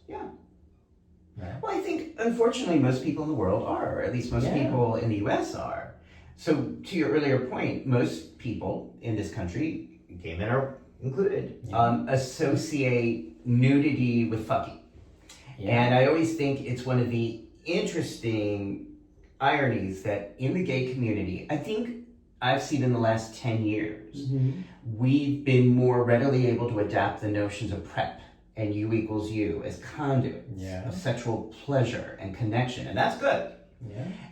Right? Well, I think, unfortunately, most people in the world are, or at least most people in the U.S. are. So, to your earlier point, most people in this country, gay men are included, associate nudity with fucking. And I always think it's one of the interesting ironies that in the gay community, I think I've seen in the last 10 years, we've been more readily able to adapt the notions of PrEP and you equals you as conduits of sexual pleasure and connection, and that's good.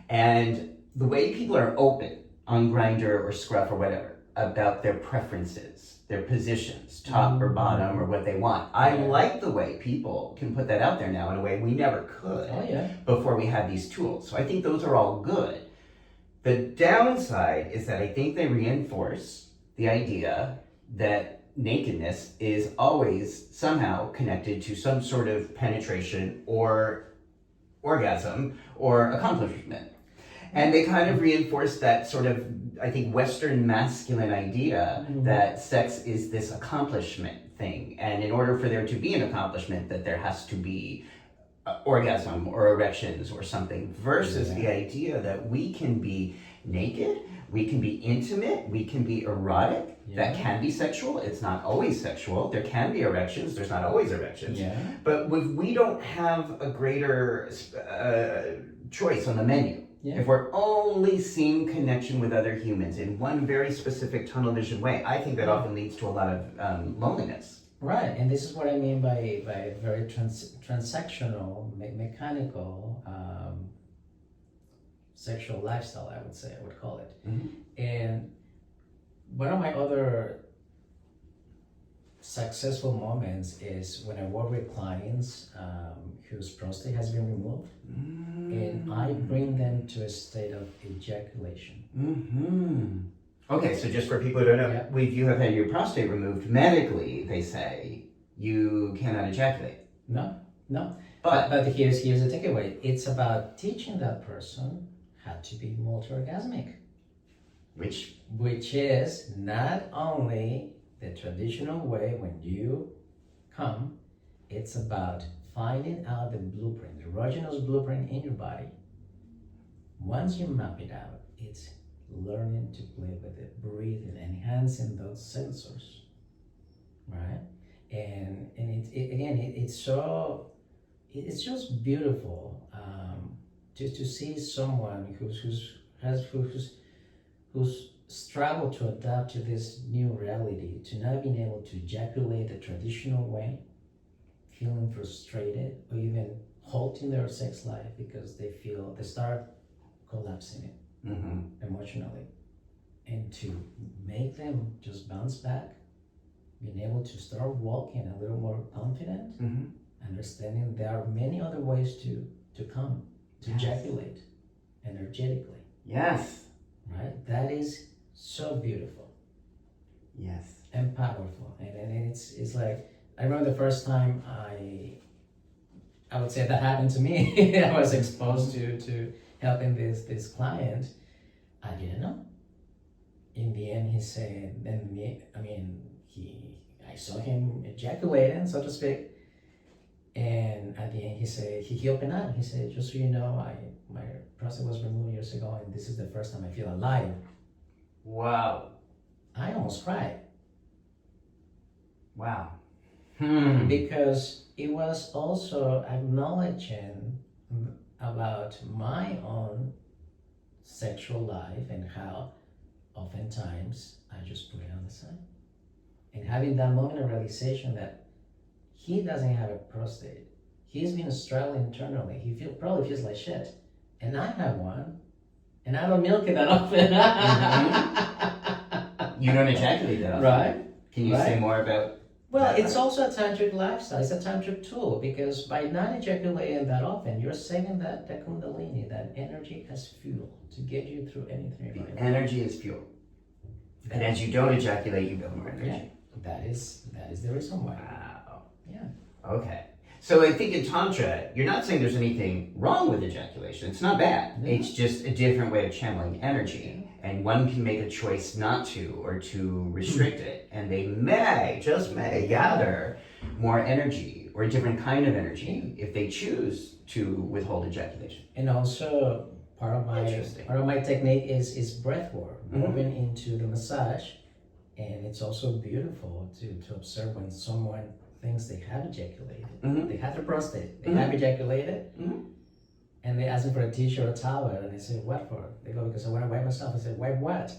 And the way people are open on Grindr or Scruff or whatever, about their preferences, their positions, top or bottom, or what they want. I like the way people can put that out there now in a way we never could before we had these tools. So I think those are all good. The downside is that I think they reinforce the idea that nakedness is always somehow connected to some sort of penetration or orgasm or accomplishment. And they kind of reinforce that sort of, I think, Western masculine idea that sex is this accomplishment thing. And in order for there to be an accomplishment, that there has to be orgasm or erections or something, versus the idea that we can be naked, we can be intimate, we can be erotic. That can be sexual. It's not always sexual. There can be erections. There's not always erections. But if we don't have a greater choice on the menu, if we're only seeing connection with other humans in one very specific tunnel vision way, I think that often leads to a lot of loneliness. Right, and this is what I mean by very transactional, mechanical sexual lifestyle, I would call it. And one of my other successful moments is when I work with clients whose prostate has been removed, and I bring them to a state of ejaculation. Okay, so just for people who don't know, if you have had your prostate removed, medically, they say you cannot ejaculate. No. But here's the takeaway. It's about teaching that person how to be multi-orgasmic. Which is not only the traditional way when you come, it's about finding out the blueprint, the erogenous blueprint in your body. Once you map it out, it's learning to play with it, breathing, enhancing those sensors, right? And it's just beautiful to see someone who's struggled to adapt to this new reality, to not being able to ejaculate the traditional way, feeling frustrated, or even halting their sex life because they start collapsing it emotionally. And to make them just bounce back, being able to start walking a little more confident, understanding there are many other ways to come, to ejaculate energetically. Yes. Right? That is so beautiful. Yes. And powerful. And it's like, I remember the first time I would say that happened to me. I was exposed to helping this client. I didn't know. In the end, he said, I saw him ejaculating, so to speak. And at the end, he said, he opened up. He said, just so you know, my prostate was removed years ago, and this is the first time I feel alive. Wow. I almost cried. Wow. Because it was also acknowledging about my own sexual life and how oftentimes I just put it on the side. And having that moment of realization that he doesn't have a prostate. He's been struggling internally. He probably feels like shit. And I have one. And I don't milk it that often. You don't ejaculate that often. Right. Can you say more about that? It's also a tantric lifestyle. It's a tantric tool, because by not ejaculating that often, you're saving that kundalini, that energy as fuel to get you through anything. Energy is fuel. And as you don't ejaculate, you build more energy. Yeah. That is the reason why. Wow. Yeah. Okay. So I think in Tantra, you're not saying there's anything wrong with ejaculation. It's not bad. No. It's just a different way of channeling energy. And one can make a choice not to, or to restrict it. And they just may gather more energy, or a different kind of energy, if they choose to withhold ejaculation. And also, part of my technique is breath work, moving into the massage. And it's also beautiful to observe when someone thinks they have ejaculated. They have their prostate, they have ejaculated, and they ask me for a tissue or a towel, and I say, what for? They go, because I want to wipe myself. I say, wipe what?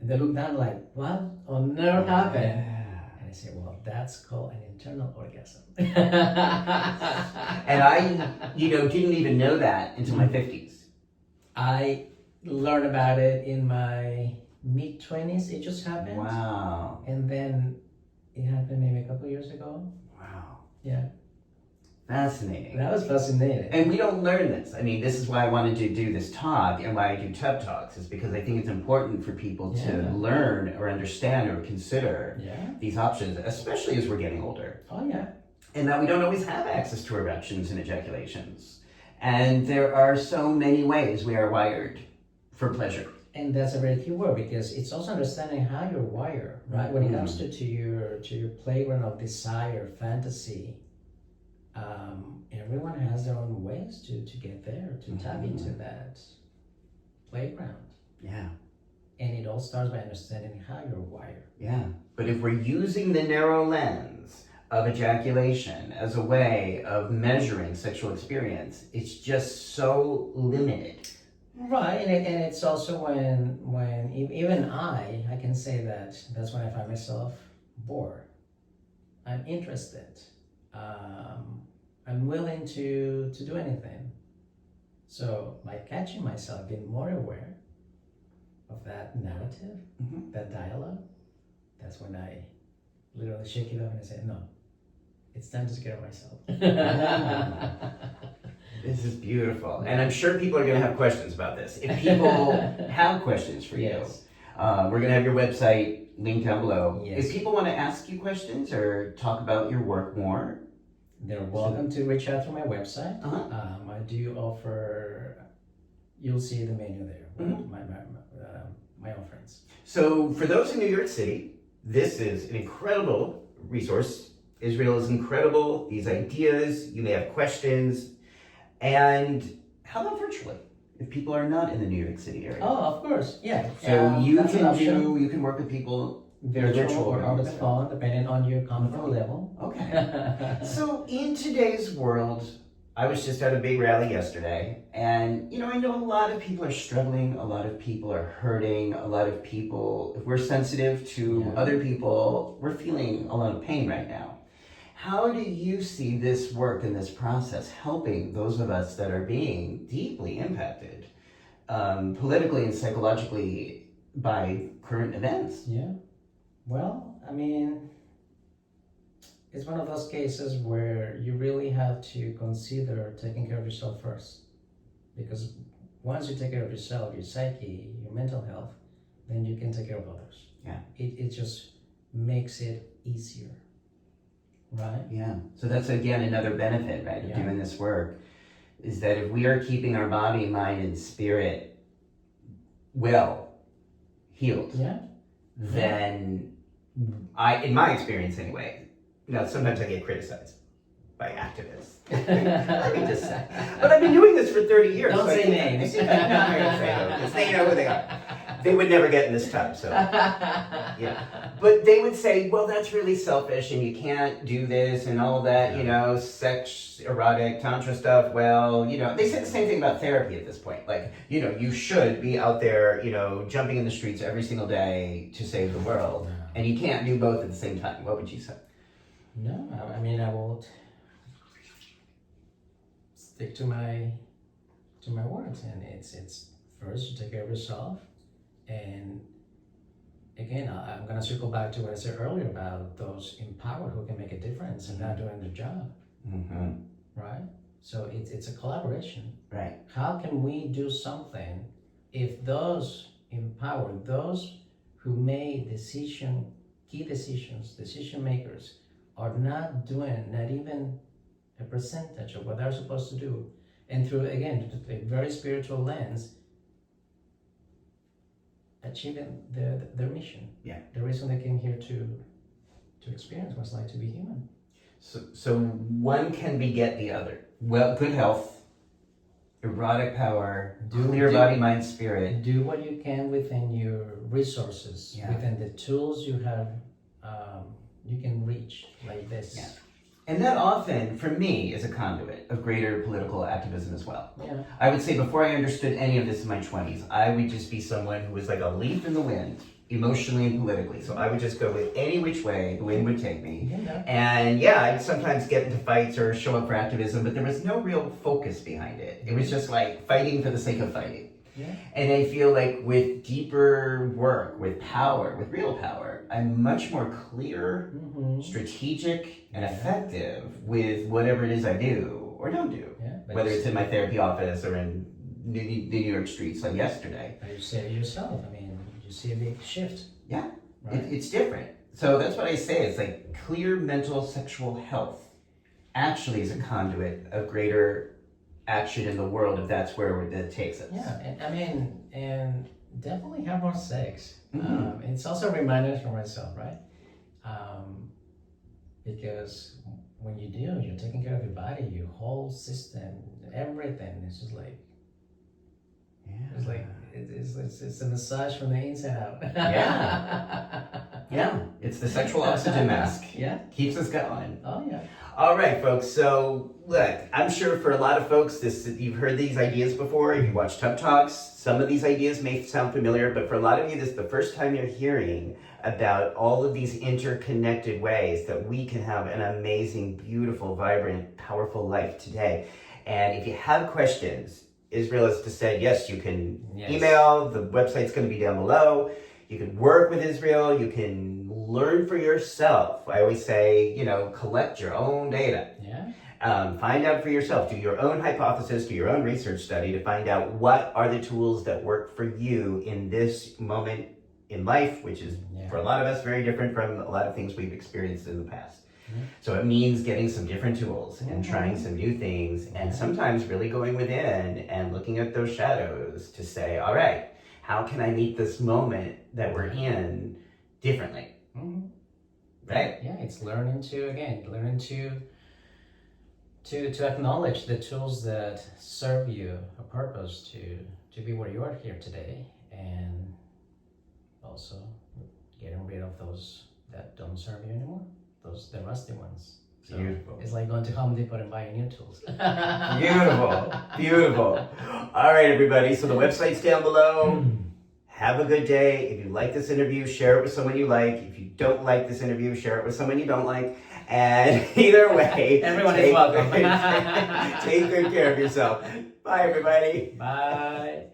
And they look down like, what on earth happened? And I say, well, that's called an internal orgasm. And I, didn't even know that until my 50s. I learned about it in my mid-20s, it just happened. Wow. And then it happened maybe a couple of years ago. Wow. Yeah. Fascinating. That was fascinating. And we don't learn this. I mean, this is why I wanted to do this talk and why I do TED Talks, is because I think it's important for people to learn or understand or consider these options, especially as we're getting older. Oh, yeah. And that we don't always have access to erections and ejaculations. And there are so many ways we are wired for pleasure. And that's a very key word, because it's also understanding how you're wired, right? When it comes to your playground of desire, fantasy, everyone has their own ways to get there, to tap into that playground. Yeah. And it all starts by understanding how you're wired. Yeah. But if we're using the narrow lens of ejaculation as a way of measuring sexual experience, it's just so limited. Right, and it's also when even I can say that's when I find myself bored. I'm interested. I'm willing to do anything. So by catching myself, being more aware of that narrative, that dialogue, that's when I literally shake it up and I say, no, it's time to take care of myself. This is beautiful. And I'm sure people are going to have questions about this. If people have questions for you, we're going to have your website linked down below. Yes. If people want to ask you questions or talk about your work more, they're welcome to reach out to my website. I do offer, you'll see the menu there, my offerings. So for those in New York City, this is an incredible resource. Israel is incredible. These ideas, you may have questions. And how about virtually? If people are not in the New York City area. Oh, of course, yeah. So you can work with people virtual or over the phone, depending on your comfort level. Okay. So in today's world, I was just at a big rally yesterday, and I know a lot of people are struggling, a lot of people are hurting, a lot of people, if we're sensitive to other people, we're feeling a lot of pain right now. How do you see this work and this process helping those of us that are being deeply impacted politically and psychologically by current events? Yeah. Well, I mean, it's one of those cases where you really have to consider taking care of yourself first. Because once you take care of yourself, your psyche, your mental health, then you can take care of others. Yeah. It just makes it easier. Right? Yeah. So that's, again, another benefit, right, of doing this work, is that if we are keeping our body, mind, and spirit well, healed, then in my experience anyway, sometimes I get criticized by activists. Let me just say. But I've been doing this for 30 years. Don't say names. I'm not going to say them, because they know who they are. They would never get in this tub, so. Yeah. But they would say, well, that's really selfish, and you can't do this, and all that, sex, erotic, tantra stuff. Well, they say the same thing about therapy at this point. Like, you should be out there, jumping in the streets every single day to save the world. And you can't do both at the same time. What would you say? No, I mean, I will stick to my words, and it's first you take care of yourself, and again I'm gonna circle back to what I said earlier about those empowered who can make a difference and not doing their job, right? So it's a collaboration, right? How can we do something if those empowered, those who made key decision makers are not doing not even a percentage of what they're supposed to do, and through, again, a very spiritual lens, achieving their mission. Yeah. The reason they came here to experience what it's like to be human. So one can beget the other. Well, good health, erotic power, clear body, mind, spirit. Do what you can within your resources, within the tools you have, you can reach like this. Yeah. And that often, for me, is a conduit of greater political activism as well. Yeah. I would say before I understood any of this in my 20s, I would just be someone who was like a leaf in the wind, emotionally and politically. So I would just go with any which way the wind would take me. Yeah. And I'd sometimes get into fights or show up for activism, but there was no real focus behind it. It was just like fighting for the sake of fighting. Yeah. And I feel like with deeper work, with power, with real power, I'm much more clear, strategic, and effective with whatever it is I do or don't do. Yeah, Whether it's in my therapy office or in the New York streets like yesterday. But you say yourself, I mean, you see a big shift. Yeah, right? it's different. So that's what I say. It's like clear mental sexual health actually is a conduit of greater action in the world if that's where it takes us. Yeah, and I mean, and definitely have more sex. It's also a reminder for myself, right? Because when you do, you're taking care of your body, your whole system, everything. It's just like, it's like it's a massage from the inside out. Yeah, it's the sexual oxygen mask. Yeah, keeps us going. Oh yeah. All right, folks. So look, I'm sure for a lot of folks, you've heard these ideas before. If you watch Tub Talks, some of these ideas may sound familiar, but for a lot of you, this is the first time you're hearing about all of these interconnected ways that we can have an amazing, beautiful, vibrant, powerful life today. And if you have questions, Israel has just said, yes, you can email. The website's going to be down below. You can work with Israel. You can learn for yourself. I always say, collect your own data. Yeah. Find out for yourself. Do your own hypothesis, do your own research study to find out what are the tools that work for you in this moment in life, which is, for a lot of us, very different from a lot of things we've experienced in the past. So it means getting some different tools and trying some new things and sometimes really going within and looking at those shadows to say, all right, how can I meet this moment that we're in differently? Right? Yeah, it's learning to acknowledge the tools that serve you a purpose to be where you are here today, and also getting rid of those that don't serve you anymore. The rusty ones. So beautiful. It's like going to Home Depot and buying new tools. Beautiful. All right, everybody. So the website's down below. Have a good day. If you like this interview, share it with someone you like. If you don't like this interview, share it with someone you don't like. And either way, everyone is welcome. Take good care of yourself. Bye, everybody. Bye.